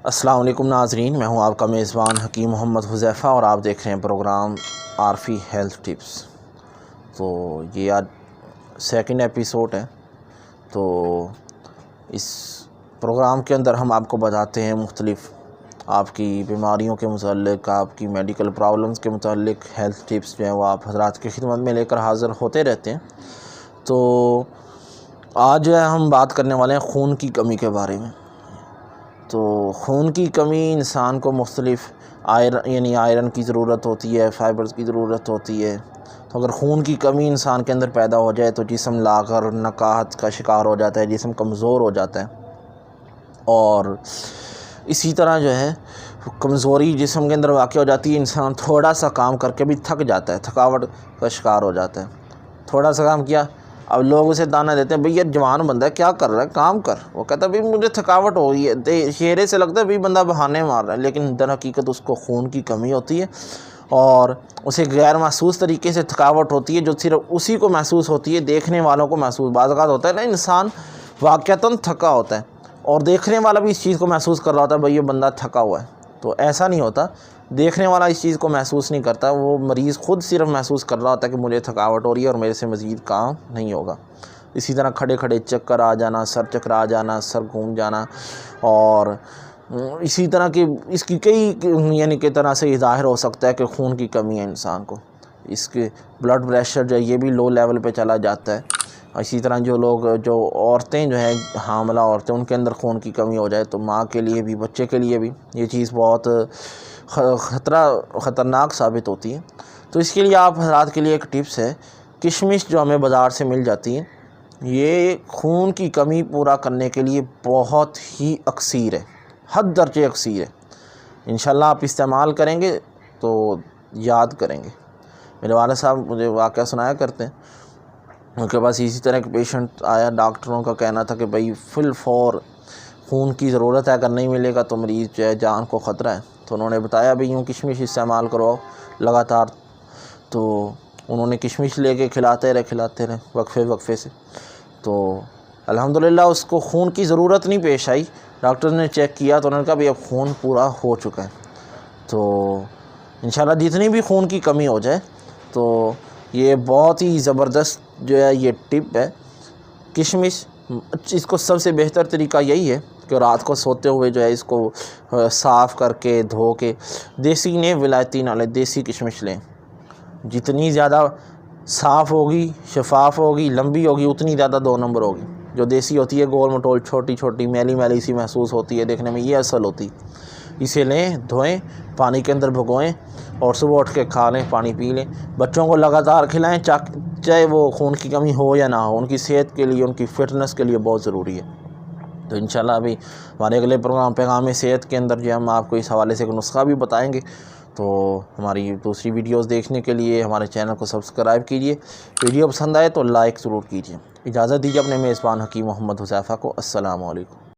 السلام علیکم ناظرین، میں ہوں آپ کا میزبان حکیم محمد حذیفہ اور آپ دیکھ رہے ہیں پروگرام عارفی ہیلتھ ٹپس۔ تو یہ آج سیکنڈ ایپیسوڈ ہے۔ تو اس پروگرام کے اندر ہم آپ کو بتاتے ہیں مختلف آپ کی بیماریوں کے متعلق، آپ کی میڈیکل پرابلمز کے متعلق ہیلتھ ٹپس جو ہیں وہ آپ حضرات کی خدمت میں لے کر حاضر ہوتے رہتے ہیں۔ تو آج جو ہے ہم بات کرنے والے ہیں خون کی کمی کے بارے میں۔ تو خون کی کمی انسان کو مختلف آئرن کی ضرورت ہوتی ہے، فائبرز کی ضرورت ہوتی ہے۔ تو اگر خون کی کمی انسان کے اندر پیدا ہو جائے تو جسم لاغر، نکاہت کا شکار ہو جاتا ہے، جسم کمزور ہو جاتا ہے، اور اسی طرح جو ہے کمزوری جسم کے اندر واقع ہو جاتی ہے۔ انسان تھوڑا سا کام کر کے بھی تھک جاتا ہے، تھکاوٹ کا شکار ہو جاتا ہے۔ تھوڑا سا کام کیا، اب لوگ اسے تانا دیتے ہیں، بھئی یہ جوان بندہ ہے، کیا کر رہا ہے، کام کر۔ وہ کہتا ہے بھئی مجھے تھکاوٹ ہو گئی ہے، چہرے سے لگتا ہے بھئی بندہ بہانے مار رہا ہے، لیکن در حقیقت اس کو خون کی کمی ہوتی ہے اور اسے غیر محسوس طریقے سے تھکاوٹ ہوتی ہے، جو صرف اسی کو محسوس ہوتی ہے، دیکھنے والوں کو محسوس۔ بعض اوقات ہوتا ہے نا، انسان واقعتاً تھکا ہوتا ہے اور دیکھنے والا بھی اس چیز کو محسوس کر رہا ہوتا ہے، بھئی یہ بندہ تھکا ہوا ہے۔ تو ایسا نہیں ہوتا، دیکھنے والا اس چیز کو محسوس نہیں کرتا، وہ مریض خود صرف محسوس کر رہا ہوتا ہے کہ مجھے تھکاوٹ ہو رہی ہے اور میرے سے مزید کام نہیں ہوگا۔ اسی طرح کھڑے کھڑے چکر آ جانا، سر چکرا جانا، سر گھوم جانا، اور اسی طرح کی اس کی کئی کہ طرح سے یہ ظاہر ہو سکتا ہے کہ خون کی کمی ہے انسان کو۔ اس کے بلڈ پریشر جو ہے یہ بھی لو لیول پہ چلا جاتا ہے۔ اسی طرح جو عورتیں جو ہیں، حاملہ عورتیں، ان کے اندر خون کی کمی ہو جائے تو ماں کے لیے بھی، بچے کے لیے بھی یہ چیز بہت خطرناک ثابت ہوتی ہے۔ تو اس کے لیے آپ حضرات کے لیے ایک ٹپس ہے، کشمش جو ہمیں بازار سے مل جاتی ہے، یہ خون کی کمی پورا کرنے کے لیے بہت ہی اکثیر ہے، حد درجے اکثیر ہے۔ انشاءاللہ آپ استعمال کریں گے تو یاد کریں گے۔ میرے والد صاحب مجھے واقعہ سنایا کرتے ہیں، ان کے پاس اسی طرح ایک پیشنٹ آیا، ڈاکٹروں کا کہنا تھا کہ بھئی فل فور خون کی ضرورت ہے، اگر نہیں ملے گا تو مریض جو ہے جان کو خطرہ ہے۔ تو انہوں نے بتایا بھئی یوں کشمش استعمال کرو لگاتار۔ تو انہوں نے کشمش لے کے کھلاتے رہے وقفے سے۔ تو الحمدللہ اس کو خون کی ضرورت نہیں پیش آئی۔ ڈاکٹر نے چیک کیا تو انہوں نے کہا بھئی اب خون پورا ہو چکا ہے۔ تو انشاءاللہ جتنی بھی خون کی کمی ہو جائے تو یہ بہت ہی زبردست جو ہے یہ ٹپ ہے کشمش۔ اس کو سب سے بہتر طریقہ یہی ہے کہ رات کو سوتے ہوئے جو ہے اس کو صاف کر کے دھو کے، دیسی نہیں ولایتی نہ لیں، دیسی کشمش لیں۔ جتنی زیادہ صاف ہوگی، شفاف ہوگی، لمبی ہوگی، اتنی زیادہ 2 نمبر ہوگی۔ جو دیسی ہوتی ہے گول مٹول، چھوٹی چھوٹی، میلی سی محسوس ہوتی ہے دیکھنے میں، یہ اصل ہوتی۔ اسے لیں، دھوئیں، پانی کے اندر بھگوئیں اور صبح اٹھ کے کھا لیں، پانی پی لیں۔ بچوں کو لگاتار کھلائیں، چاہے وہ خون کی کمی ہو یا نہ ہو، ان کی صحت کے لیے، ان کی فٹنس کے لیے بہت ضروری ہے۔ تو انشاءاللہ ابھی ہمارے اگلے پروگرام پیغام صحت کے اندر جو ہم آپ کو اس حوالے سے ایک نسخہ بھی بتائیں گے۔ تو ہماری دوسری ویڈیوز دیکھنے کے لیے ہمارے چینل کو سبسکرائب کیجئے۔ ویڈیو پسند آئے تو لائک ضرور کیجئے۔ اجازت دیجیے اپنے میزبان حکیم محمد حذیفہ کو۔ السلام علیکم۔